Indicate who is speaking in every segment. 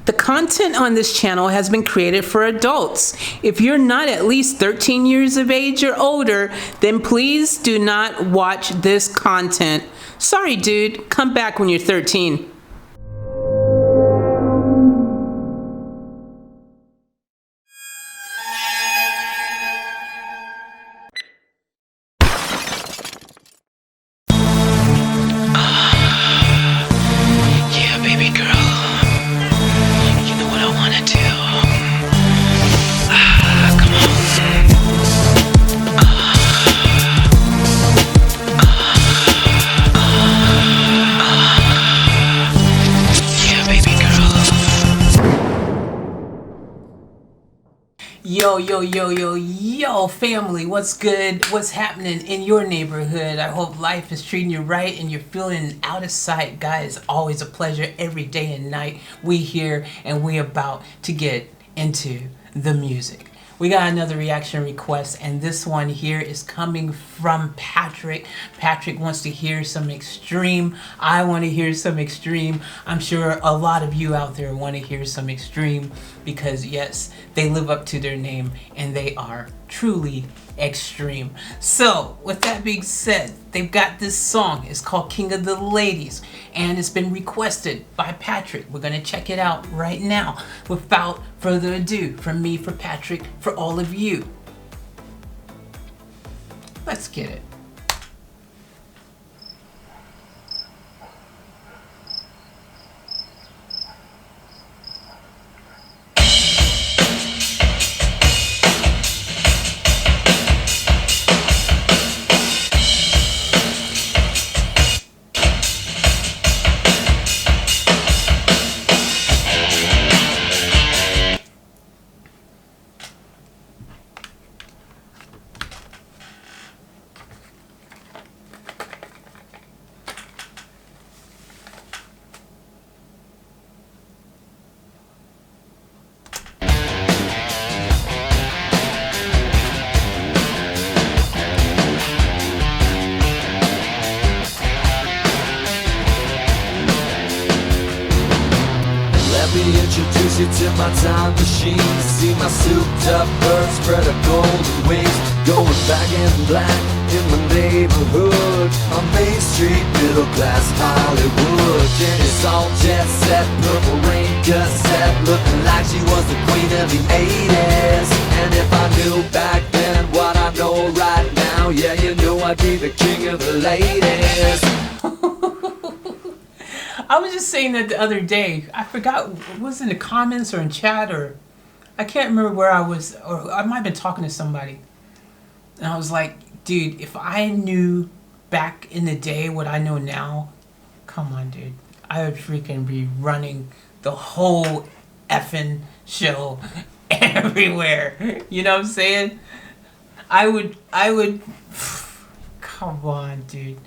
Speaker 1: The content on this channel has been created for adults. If you're not at least 13 years of age or older, then please do not watch this content. Sorry, dude. Come back when you're 13. Yo, family, what's good? What's happening in your neighborhood? I hope life is treating you right and you're feeling out of sight. Guys, always a pleasure every day and night. We here and we about to get into the music. We got another reaction request, and this one here is coming from Patrick. Patrick wants to hear some extreme. I want to hear some extreme. I'm sure a lot of you out there want to hear some extreme because, yes, they live up to their name and they are truly extreme. So, with that being said, they've got this song. It's called King of the Ladies, and it's been requested by Patrick. We're going to check it out right now. Without further ado, from me for Patrick, for all of you. Let's get it.
Speaker 2: Introduce you to my time machine. See my souped up bird spread a golden wings, going back in black in my neighborhood on Main Street, middle class Hollywood. Jenny Salt, jet set, purple rain cassette, looking like she was the queen of the 80s. And if I knew back then what I know right now, yeah, you know I'd be the king of the ladies.
Speaker 1: I was just saying that the other day. I forgot, it was in the comments or in chat, or I can't remember where I was, or I might have been talking to somebody. And I was like, dude, if I knew back in the day what I know now, come on, dude. I would freaking be running the whole effing show everywhere. You know what I'm saying? I would, come on, dude.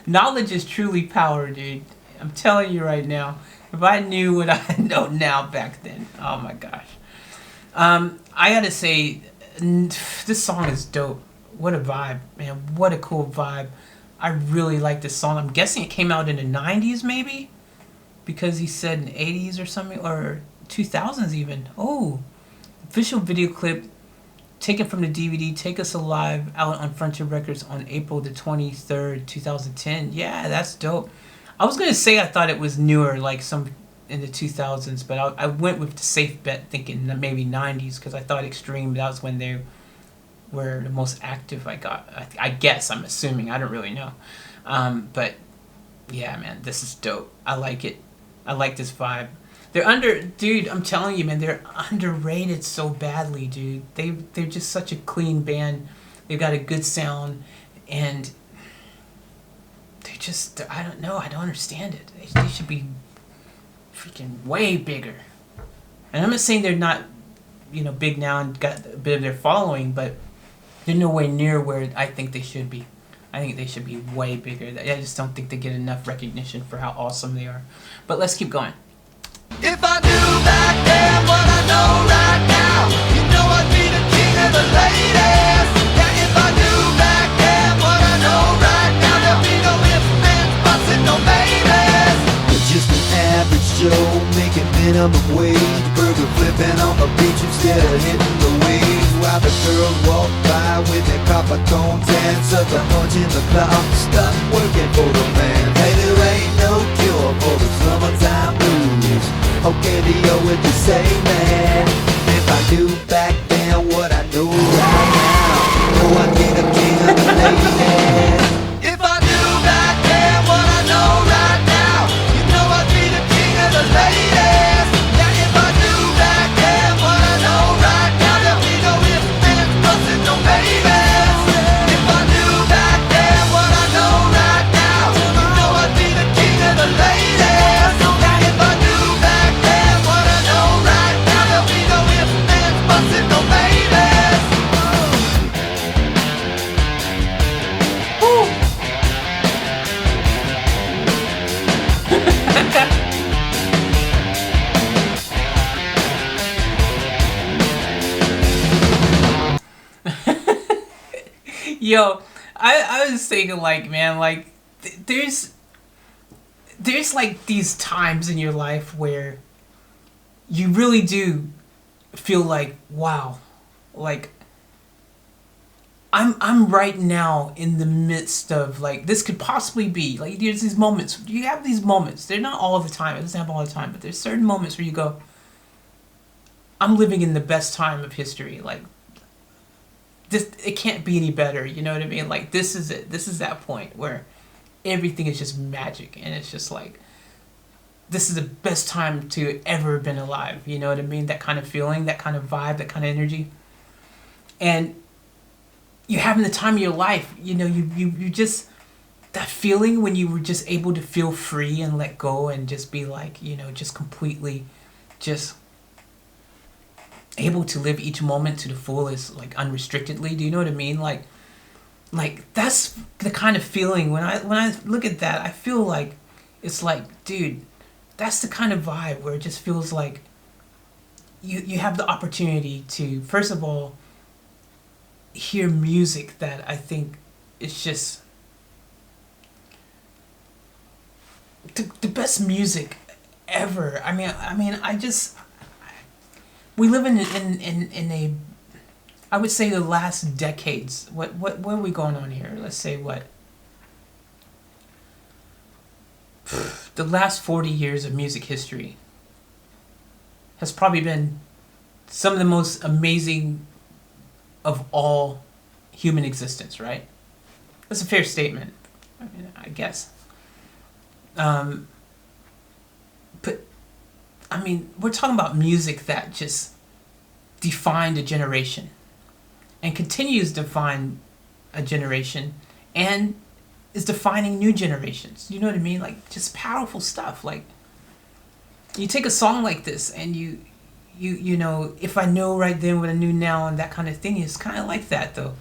Speaker 1: Knowledge is truly power, dude. I'm telling you right now, if I knew what I know now back then, oh my gosh. I gotta say, this song is dope. What a vibe, man. What a cool vibe. I really like this song. I'm guessing it came out in the 90s maybe? Because he said in the 80s or something, or 2000s even. Oh, official video clip taken from the DVD Take Us Alive, out on Frontier Records on April the 23rd, 2010. Yeah, that's dope. I was going to say I thought it was newer, like some in the 2000s, but I went with the safe bet thinking that maybe 90s, because I thought Extreme, that was when they were the most active. I guess, I'm assuming, I don't really know. But yeah, man, this is dope. I like it. I like this vibe. Dude, I'm telling you, man, they're underrated so badly, dude. They're just such a clean band. They've got a good sound, and I don't know, I don't understand it. They should be freaking way bigger. And I'm not saying they're not, big now and got a bit of their following, but they're nowhere near where I think they should be. I think they should be way bigger. I just don't think they get enough recognition for how awesome they are. But let's keep going.
Speaker 2: If I knew back then what I know right now, you know I'd be the king of the ladies. Yeah, if I knew back then what I know right now, there'd be no ifs, ands, buts, and no maybes. You're just an average Joe making minimum minimum wage. Burger flipping on the beach instead of hitting the waves. While the girls walk by with their copper tone tan, sucker punching the clock, stuck working for the man. Hey, there ain't no cure for the summertime blues. Okay, Leo, what you say, man? If I knew back then what I know right now, oh, I'd be the king of the ladies. If I knew back then what I know right now, you know I'd be the king of the ladies. Yeah, if I knew back then what I know right now, there'll be no ifs, ands, buts, and no babies. If I knew back then what I know right now, you know I'd be the king of the ladies. Yeah, if I knew back then what I know right now, there'll be no ifs, ands, buts, and no babies.
Speaker 1: Woo. Yo, I was thinking, like, man, like, there's like these times in your life where you really do feel like, wow, like I'm right now in the midst of, like, this could possibly be, like, there's these moments, you have these moments, they're not all the time, it doesn't happen all the time, but there's certain moments where you go, I'm living in the best time of history, like, this, it can't be any better, you know what I mean? Like, this is it. This is that point where everything is just magic, and it's just like, this is the best time to ever been alive, you know what I mean? That kind of feeling, that kind of vibe, that kind of energy. And you're having the time of your life, you know, you just, that feeling when you were just able to feel free and let go and just be like, you know, just completely just able to live each moment to the fullest, like, unrestrictedly. Do you know what I mean? Like that's the kind of feeling when I look at that, I feel like it's like, dude, that's the kind of vibe where it just feels like you have the opportunity to, first of all, hear music that I think is just the best music ever. I mean, I just, we live in a, I would say, the last decades. What are we going on here? Let's say what? The last 40 years of music history has probably been some of the most amazing of all human existence, right? That's a fair statement, I mean, I guess. But, I mean, we're talking about music that just defined a generation and continues to define a generation and is defining new generations. You know what I mean? Like, just powerful stuff. Like, you take a song like this and you know, if I know right then what I knew now and that kind of thing, is kind of like that, though.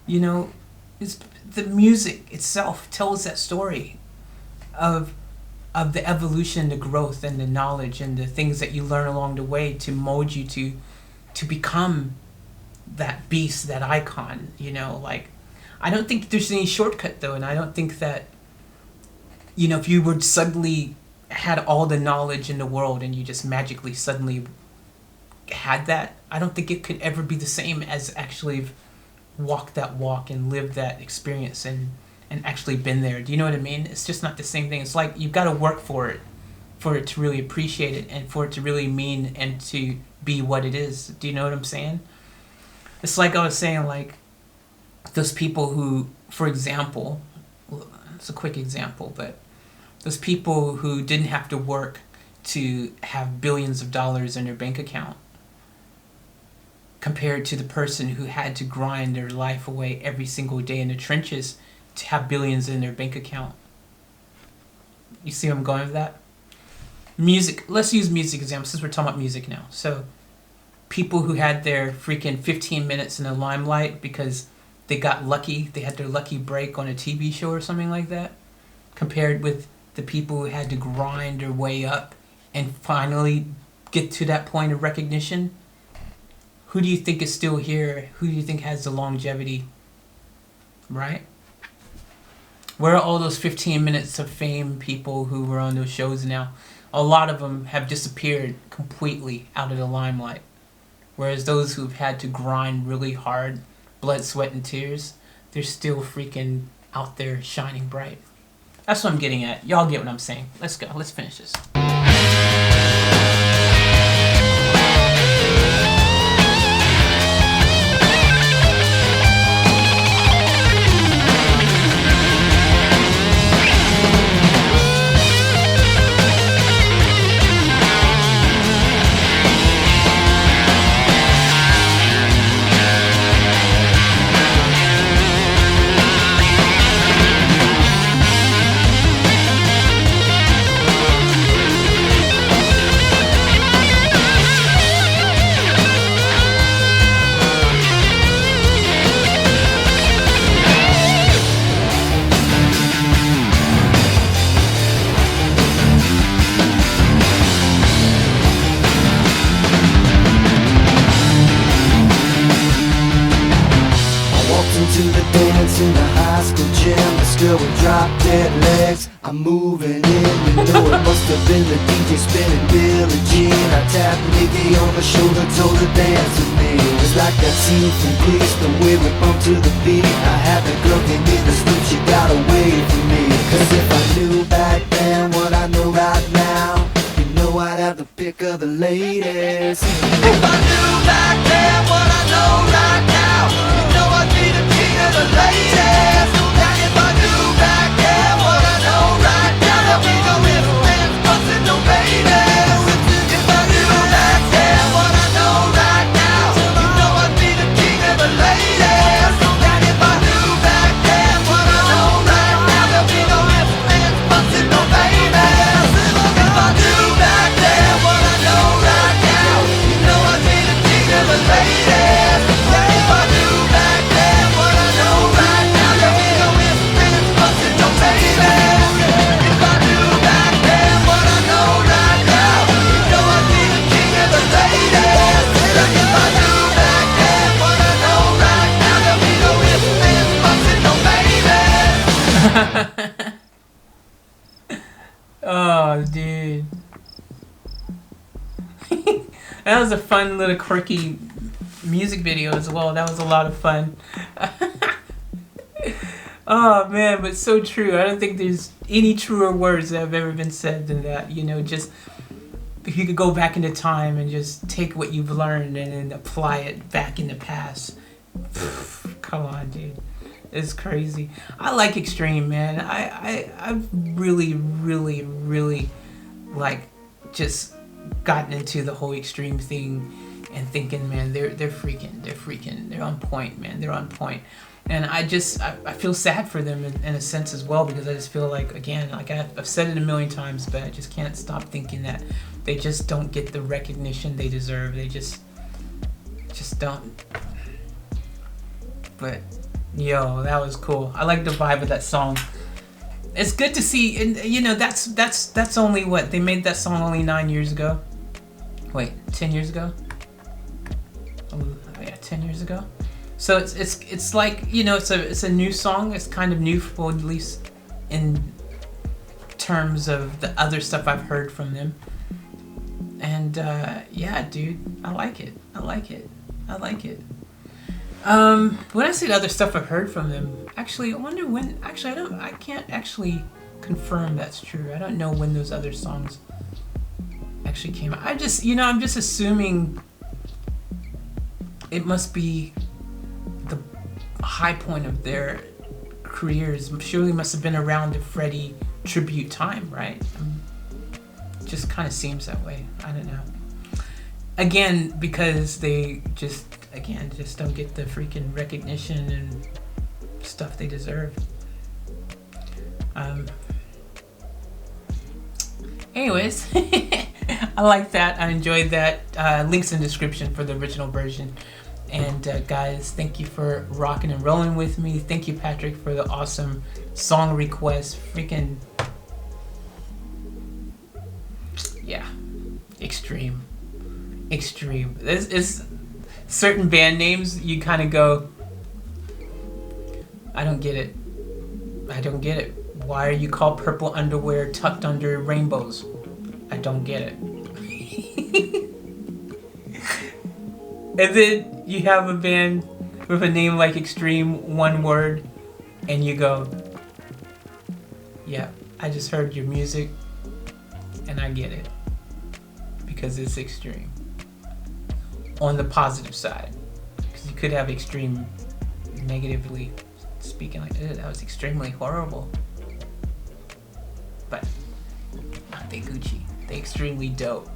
Speaker 1: You know, it's, the music itself tells that story of the evolution, the growth, and the knowledge, and the things that you learn along the way to mold you to become that beast, that icon, you know. Like, I don't think there's any shortcut, though, and I don't think that, you know, if you were suddenly had all the knowledge in the world and you just magically suddenly had that, I don't think it could ever be the same as actually walk that walk and live that experience and actually been there. Do you know what I mean? It's just not the same thing. It's like you've got to work for it to really appreciate it and for it to really mean and to be what it is. Do you know what I'm saying? It's like I was saying, like, those people who, for example, it's a quick example, but those people who didn't have to work to have billions of dollars in their bank account, compared to the person who had to grind their life away every single day in the trenches to have billions in their bank account. You see where I'm going with that? Music, let's use music example since we're talking about music now. So people who had their freaking 15 minutes in the limelight because they got lucky, they had their lucky break on a TV show or something like that, compared with the people who had to grind their way up and finally get to that point of recognition. Who do you think is still here? Who do you think has the longevity? Right? Where are all those 15 minutes of fame people who were on those shows now? a lot of them have disappeared completely out of the limelight. Whereas those who've had to grind really hard, blood, sweat, and tears, they're still freaking out there shining bright. That's what I'm getting at. Y'all get what I'm saying. Let's go. Let's finish this.
Speaker 2: To the dance in the high school gym, this girl with drop dead legs, I'm moving in. You know it must have been the DJ spinning Billie Jean. I tapped Nikki on the shoulder, told her dance with me. It's like that scene from Grease, the way we bump to the beat. I had the girl came in the street, she got away from me. Cause if I knew back then what I know right now, you know I'd have the pick of the ladies. If I knew back then what I know right now, you know I'd be the king of the ladies. Now if I knew back then what I know right now, there'd be no ifs, ands, buts, and no babies. If I knew back then what I know right now, you know I'd be the king of the ladies. Now if I knew back then what I know right now, there'd be no ifs, ands, buts, and no babies. If I knew back then what I know right now, you know I'd be the king of the ladies. Now if I knew back then what I know right now, there'd be no ifs, ands, buts, and no babies. If I knew back then what I know right now, you know I'd be the king of the ladies. If I knew back then what I know right now, there'd be no ifs, ands, buts, and no babies.
Speaker 1: Oh, dude. That was a fun little quirky music video as well. That was a lot of fun. Oh, man, but so true. I don't think there's any truer words that have ever been said than that. You know, just if you could go back into time and just take what you've learned and then apply it back in the past. Come on, dude. It's crazy. I like extreme, man. I've really, really, really like just gotten into the whole extreme thing and thinking, man, they're freaking, they're on point, man, they're on point. And I feel sad for them in a sense as well, because I just feel like, again, like I've said it a million times, but I just can't stop thinking that they just don't get the recognition they deserve. They just don't. But yo, that was cool. I like the vibe of that song. It's good to see, and you know, that's only what they made that song only 9 years ago. Wait, 10 years ago? Oh yeah, 10 years ago. So it's like, you know, it's a new song. It's kind of new, for at least in terms of the other stuff I've heard from them. And yeah, dude, I like it. When I say the other stuff I've heard from them, actually, I wonder when. Actually, I can't actually confirm that's true. I don't know when those other songs actually came out. I'm just assuming it must be the high point of their careers. Surely must have been around the Freddie tribute time, right? Just kind of seems that way. I don't know. Again, because they just don't get the freaking recognition and stuff they deserve. Anyways, I like that. I enjoyed that. Links in the description for the original version. And guys, thank you for rocking and rolling with me. Thank you, Patrick, for the awesome song request. Freaking, yeah, extreme. It's certain band names you kind of go, I don't get it. Why are you called Purple Underwear tucked under rainbows? I don't get it. And then you have a band with a name like Extreme, one word, and you go, yeah, I just heard your music and I get it. Because it's extreme. On the positive side. Because you could have extreme negatively speaking like, that was extremely horrible. But they Gucci. They extremely dope.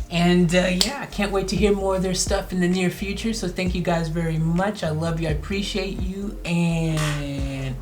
Speaker 1: And yeah, I can't wait to hear more of their stuff in the near future. So thank you guys very much. I love you. I appreciate you. And